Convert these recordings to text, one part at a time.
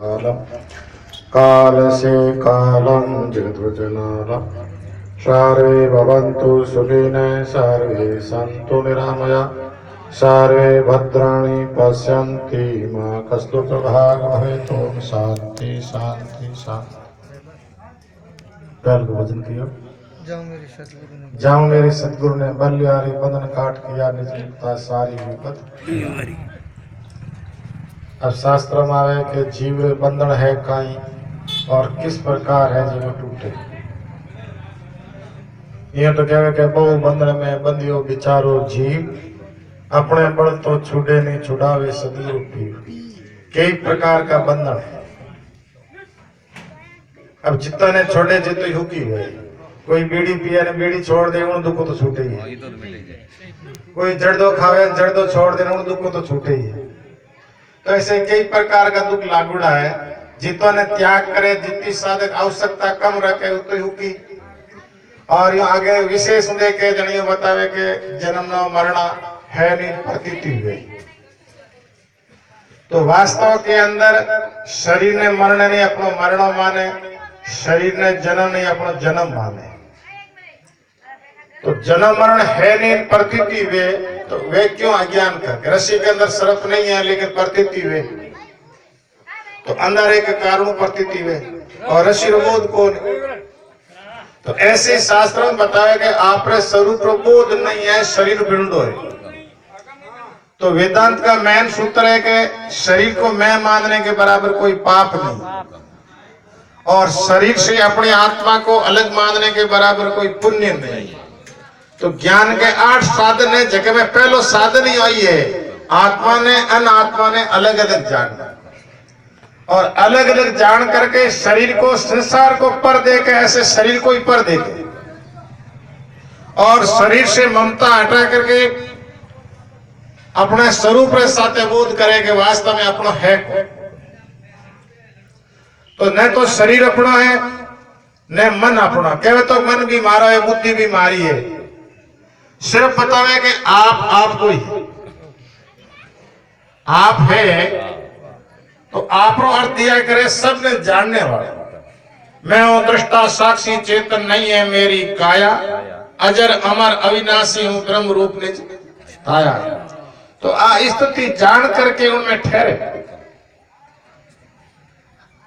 कालम काल से कालम जगद्वचनालम सर्वे भवन्तु सुखिनः सर्वे सन्तु निरामया सर्वे भद्राणि पश्यन्ति मा कश्चित् दुर्भाग् भवेत्। ओम शांति शांति शांति। पैर को वजन किया। जाऊं मेरे सतगुरु ने बलियारी बंधन काट किया निज मुक्ता सारी विपत। अब शास्त्र में आवे कि जीव बंधन है काई और किस प्रकार है जीव टूटे। ये तो कहे कि बहु बंधन में बंधियो बिचारो जीव अपने बल तो छूटे नहीं छुड़ावे सदगुरु पीर। कई प्रकार का बंधन है। अब जितना ने छोड़े जितने हुकी गए। कोई बीड़ी पिया ने बीड़ी छोड़ दे उन दुख तो छूटे ही है। कोई जड़ दो खावे जड़ दो छोड़ दे उन दुख तो छूटे ही है। तो ऐसे कई प्रकार का दुख लागूड़ा है। जितों ने त्याग करे जितनी साधक आवश्यकता कम रखे उतनी हुकी। और यो आगे विशेष दे के जनियो बतावे के जन्म न मरना है नहीं प्रतीति हुए। तो वास्तव के अंदर शरीर ने मरण नहीं अपनो मरणो माने, शरीर ने जन्म नहीं अपनो जन्म माने। तो जन्म मरण है नहीं प्रतीति वे, तो वे क्यों अज्ञान करके। रस्सी के अंदर सर्प नहीं है लेकिन प्रतीति वे, तो अंदर एक कारण प्रतीति वे और रस्सी बोध को। तो ऐसे शास्त्रों में बताया कि आपरे स्वरूप बोध नहीं है, शरीर भिंडो है। तो वेदांत का मेन सूत्र है कि शरीर को मैं मानने के बराबर कोई पाप नहीं और शरीर से अपनी आत्मा को अलग मानने के बराबर कोई पुण्य नहीं। तो ज्ञान के 8 साधन है, जगह में पहलो साधन ही आई है आत्मा ने अनात्मा ने अलग अलग जानना और अलग अलग जान करके शरीर को संसार को पर दे के ऐसे शरीर को ही पर दे के और शरीर से ममता हटा करके अपने स्वरूप के साथ बोध करे कि वास्तव में अपनो है। तो न तो शरीर अपना है न मन अपना। कहे तो मन भी मारा है बुद्धि भी मारी है। सिर्फ बतावे कि आप कोई आप है तो आपरो अर्थ दिया करे सबने जानने वाला। मैं हूं दृष्टा साक्षी चेतन नहीं है मेरी काया, अजर अमर अविनाशी हूं ब्रह्म रूप निज आया। तो आ स्थिति जान करके उनमें ठहरे।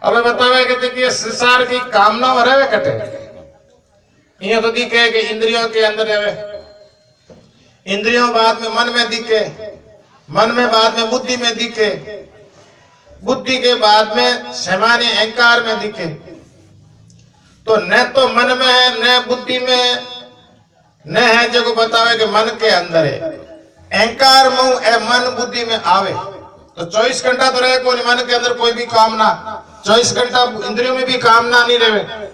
अब बतावे कि देखिए संसार की कामना रहे कटे। ये तो दिखे कि इंद्रियों के अंदर रहे, इंद्रियों बाद में मन में दिखे, मन में बाद में बुद्धि में दिखे, बुद्धि के बाद में सामान्य अहंकार में दिखे। तो न तो मन में है न बुद्धि में न है जो बतावे कि मन के अंदर है। अहंकार मन बुद्धि में आवे तो 24 घंटा तो रहे कोई मन के अंदर कोई भी कामना, 24 घंटा इंद्रियों में भी कामना नहीं रहे।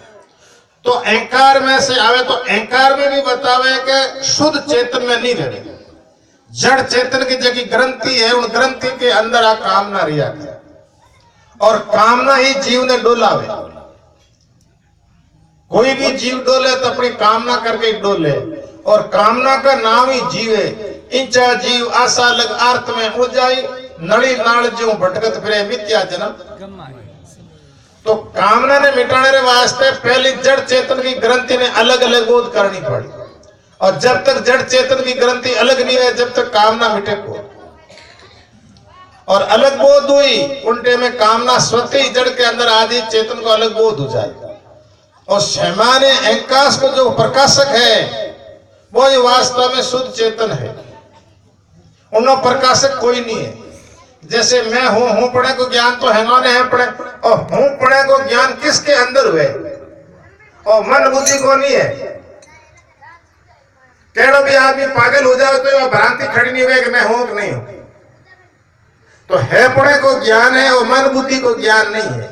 तो अहंकार में से आवे तो अहंकार में भी बतावे कि शुद्ध चेतन में नहीं रहे। जड़ चेतन की जगह ग्रंथि है, उन ग्रंथि के अंदर आ कामना रिया है और कामना ही जीव ने डोलावे। कोई भी जीव डोले तो अपनी कामना करके डोले और कामना का नाम ही जीव है। इंचा जीव आशा लग अर्थ में हो जाए नड़ी नाल जो भटकत फिरे मिथ्या जन्म। तो कामना ने मिटाने के वास्ते पहली जड़ चेतन की ग्रंथि ने अलग अलग बोध करनी पड़ी और जब तक जड़ चेतन की ग्रंथि अलग नहीं है जब तक कामना मिटे को और अलग बोध हुई उल्टे में कामना स्वतः ही जड़ के अंदर आदि चेतन को अलग बोध हो जाए और सामान्य अहंकार को जो प्रकाशक है वो ही वास्तव में शुद्ध चेतन है। उनमें प्रकाशक कोई नहीं है। जैसे मैं हूं पढ़े को ज्ञान तो हैंगाने है पढ़े और हूं पढ़े को ज्ञान किसके अंदर हुए और मन बुद्धि को नहीं है। केड़ो भी आदमी पागल हो जाए तो भ्रांति खड़ी नहीं हुई कि मैं हूं कि नहीं हूं। तो है पढ़े को ज्ञान है और मन बुद्धि को ज्ञान नहीं है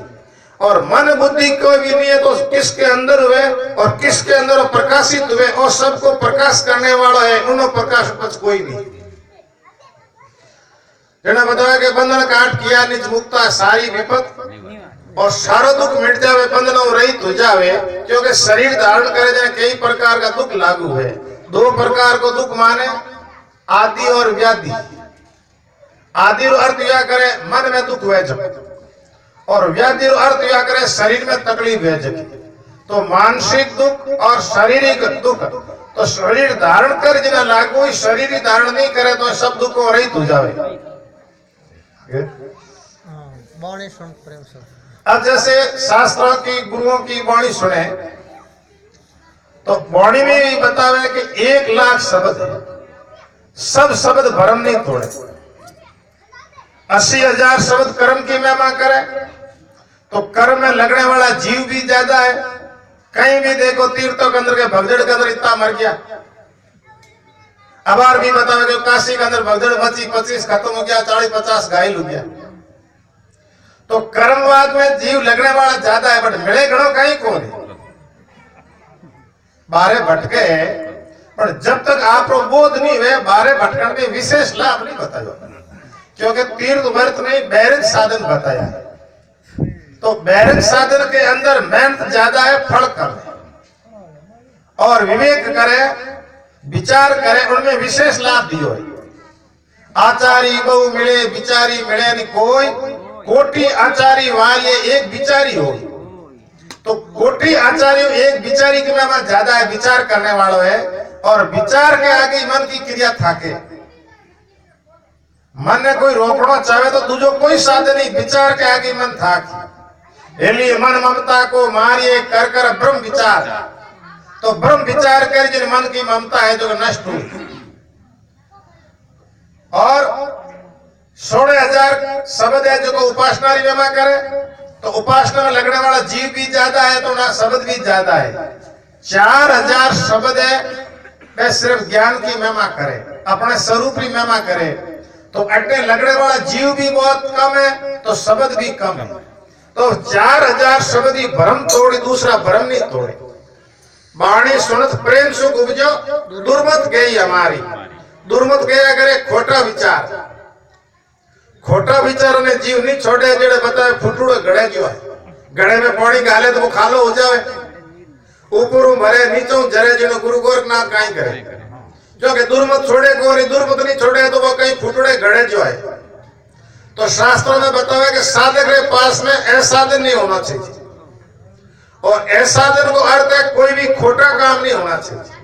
और मन बुद्धि को भी नहीं है। तो किसके अंदर हुए और किसके अंदर प्रकाशित हुए और सबको प्रकाश करने वाला है। उन्होंने प्रकाश पक्ष कोई नहीं। जना बताया कि बंधन काट किया निज मुक्ता सारी विपत और सारा दुख मिट जावे बंधनों रहित हो जावे। क्योंकि शरीर धारण करे जाए कई प्रकार का दुख लागू है। 2 प्रकार को दुख माने आदि और व्याधि। आदि अर्थ या करे मन में दुख हुए जब और व्याधि अर्थ या करे शरीर में तकलीफ है जगी तो मानसिक दुख और शारीरिक दुख तो शरीर धारण कर जिन्हें लागू शरीर धारण नहीं करे तो सब दुखों रहित हो जावे। अब जैसे शास्त्रों की गुरुओं की वाणी सुने तो वाणी में भी बतावे कि 1 लाख शब्द है, सब शब्द भरम नहीं तोड़े। 80,000 शब्द कर्म की महिमा करे तो कर्म में लगने वाला जीव भी ज्यादा है। कहीं भी देखो तीर्थों के अंदर के भगदड़ के अंदर इतना मर गया। अबार भी बतावे कि काशी के अंदर भगदड़ मची 25 खत्म हो गया, 40-50 घायल हो गया। तो कर्मवाद में जीव लगने वाला ज्यादा है बट मिले घड़ो कहीं को नहीं बारे भटके पर जब तक आप बोध नहीं हुए बारे भटकन के विशेष लाभ नहीं बताया क्योंकि तीर्थ व्रत में बैरज साधन बताया है। तो बैरज साधन के अंदर मेहनत ज्यादा है, फल कम है और विवेक करे विचार करे उनमें विशेष लाभ दियो है। आचारी बहु मिले विचारी मिले नहीं कोई कोटि आचारी वाले एक विचारी हो तो कोटि आचार्य एक विचारी की महिमा ज्यादा है, विचार करने वालों है और विचार के आगे मन की क्रिया थाके। मन ने कोई रोकना चाहे तो दूजो कोई साधन नहीं, विचार के आगे मन थाके। इसलिए मन ममता को मारिए कर कर ब्रह्म विचार तो ब्रह्म विचार कर जिन मन की ममता है जो नष्ट हुई। और 16,000 शब्द है जो उपासना की महिमा करे तो उपासना में लगने वाला जीव भी ज्यादा है तो ना शब्द भी ज्यादा है। 4,000 शब्द है वह सिर्फ ज्ञान की महिमा करे अपने स्वरूप की महिमा करे तो अड्डे लगने वाला जीव भी बहुत कम है तो शब्द भी कम है। तो 4,000 शब्द ही भ्रम तोड़ी दूसरा भ्रम नहीं तोड़े। वाणी सुनत प्रेम सुख उपजो दुर्मत गई हमारी। दुर्मत गया करे खोटा विचार। खोटा विचार ने जीव नहीं छोड़े जेड़े बताए फुटड़ो गड़े जो है गड़े में पानी गाले तो वो खालो हो जाए ऊपर भरे नीचों जरे जिन्हों गुरु गोरखनाथ कहीं करे क्योंकि दुर्मत छोड़े गोरी दुर्मत नहीं छोड़े तो वो कहीं फुटड़े गड़े जो है। तो शास्त्रों में बताया कि साधक के पास में असाधन नहीं होना चाहिए और असाधन को अर्थ है कोई भी खोटा काम नहीं होना चाहिए।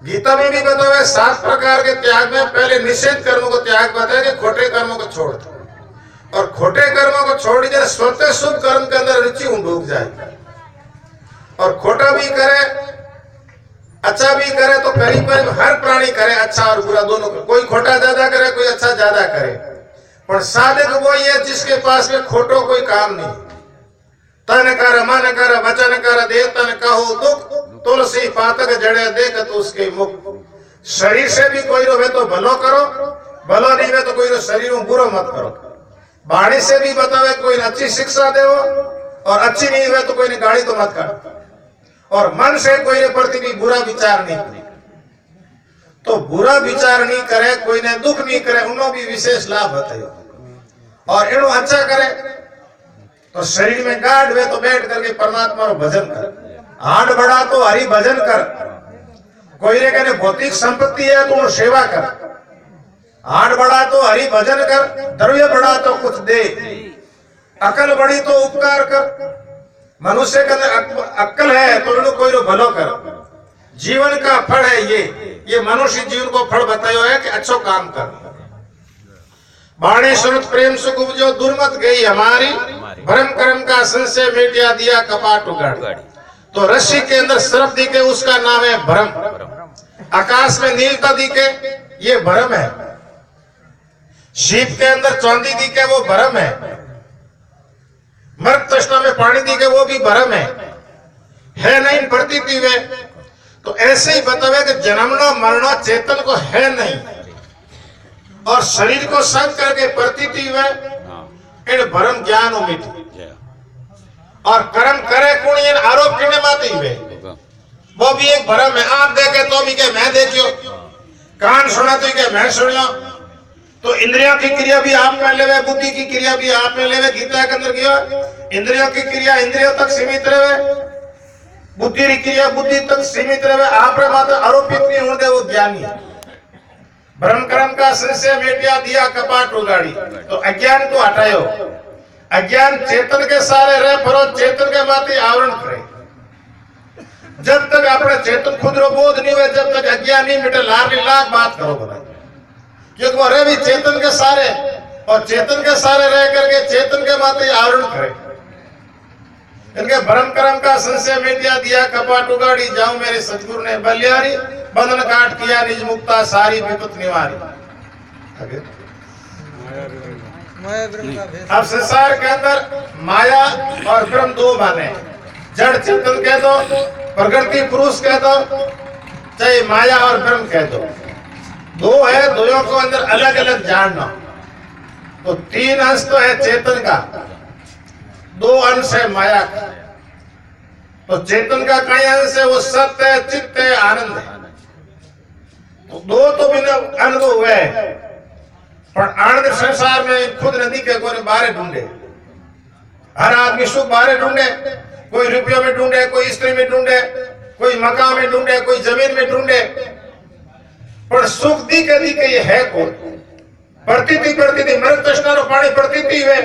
गीता में भी बताया 7 प्रकार के त्याग में पहले निषेध कर्मों को त्याग बताया कि खोटे कर्मों को छोड़ दो और खोटे कर्मों को छोड़ दे स्वतः शुभ कर्म के अंदर रुचि डूब जाए और खोटा भी करे अच्छा भी करे तो करीब करीब हर प्राणी करे अच्छा और बुरा दोनों कोई खोटा ज्यादा करे कोई अच्छा ज्यादा करे पर साधक वो ये जिसके पास में खोटो कोई काम नहीं। तन कर मन कर वचन कर दे तन कहो दुख तुलसी पातक जड़े देख तो उसके मुख। शरीर से भी कोई रोवे तो भलो करो भलो नहीं वे तो कोई रो शरीर में बुरो मत करो। वाणी से भी बतावे कोई अच्छी शिक्षा दे और अच्छी नहीं हुए तो कोई ने गाड़ी तो मत कर और मन से कोई ने प्रति भी बुरा विचार नहीं करे तो बुरा विचार नहीं करे कोई ने दुख नहीं करे उन्हों भी विशेष लाभ होते और इनो अच्छा करे तो शरीर में गाढ़ हुए तो बैठ करके परमात्मा को भजन कर। हाथ बढ़ा तो हरि भजन कर। कोई ने कहने भौतिक संपत्ति है तो सेवा कर। हाथ बढ़ा तो हरि भजन कर। द्रव्य बढ़ा तो कुछ दे। अकल बढ़ी तो उपकार कर। मनुष्य के अंदर अक्ल है तो इन्हों कोई भलो कर। जीवन का फल है ये मनुष्य जीवन को फल बतायो है कि अच्छो काम कर। वाणी सुनत प्रेम सुख उपजो दुर्मत गई हमारी। भ्रम कर्म का संशय मिटिया दिया कपाट उगाड़। तो रस्सी के अंदर सर्प दिखे उसका नाम है भ्रम। आकाश में नीलता दिखे ये भ्रम है। शीप के अंदर चांदी दिखे वो भ्रम है। मर्ग तृष्णा में पानी दिखे वो भी भ्रम है नहीं प्रतीति वे। तो ऐसे ही बतावे कि जन्मना मरना चेतन को है नहीं और शरीर को संग करके प्रतीति वे इन भ्रम ज्ञान उमित और कर्म करे कुणी आरोप करने माते वे वो भी एक भ्रम है। आंख देखे तो भी के मैं देखियो कान सुना तो के मैं सुनियो तो इंद्रियों की क्रिया भी आप में लेवे बुद्धि की क्रिया भी आप में लेवे। गीता के अंदर किया इंद्रियों की क्रिया इंद्रियों तक सीमित रहे बुद्धि की क्रिया बुद्धि तक सीमित रहे। आप मात्र आरोपित नहीं होते वो ज्ञानी है। भ्रम कर्म का संशय मेटिया दिया कपाट उगाड़ी। तो अज्ञान को हटायो। अज्ञान चेतन के सारे रहे पर चेतन के माते आवरण करे। जब तक अपने चेतन खुद रो बोध नहीं हुए, जब तक अज्ञान नहीं मिटे, लाख लाख बात करो बना, क्योंकि वो रहे भी चेतन के सारे, और चेतन के सारे रह करके चेतन के माते आवरण करे। इनके भ्रम कर्म का संशय मिटिया दिया, कपाट उगाड़ी, जाऊं मेरे सतगुरु ने बलियारी, बंधन काट किया निज मुक्ता, सारी विपत निवारी। अब संसार के अंदर माया और ब्रह्म दो माने, जड़ चेतन कह दो, प्रकृति पुरुष कह दो, चाहे माया और ब्रह्म कह दो, दो है, दोनों को अंदर अलग अलग जानना। तो तीन अंश तो है चेतन का, दो अंश है माया का। तो चेतन का कई अंश है, वो सत्य है, चित्त है, आनंद है। तो दो तो बिना अनुभव हुए, पर आनंद संसार में खुद नदी के कोने बारे ढूंढे। हर आदमी सुख बारे ढूंढे, कोई रुपयों में ढूंढे, कोई स्त्री में ढूंढे, कोई मकान में ढूंढे, कोई जमीन में ढूंढे, पर सुख दी के ये है कौन? प्रतीति मृत तृष्णा रो पानी प्रतीति हुए।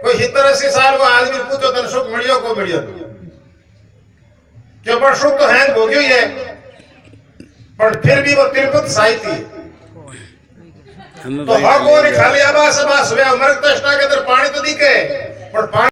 कोई 70-80 साल को आदमी पूछो तन सुख मिलियो को मिलियो, क्यों? पर सुख तो है भोग्यो ही है, पर फिर भी वो तिरपत साहित्य है। तो हाँ को खाली आवास आवास हुआ, मृत तृष्णा के अंदर पानी तो दिखे, पर पानी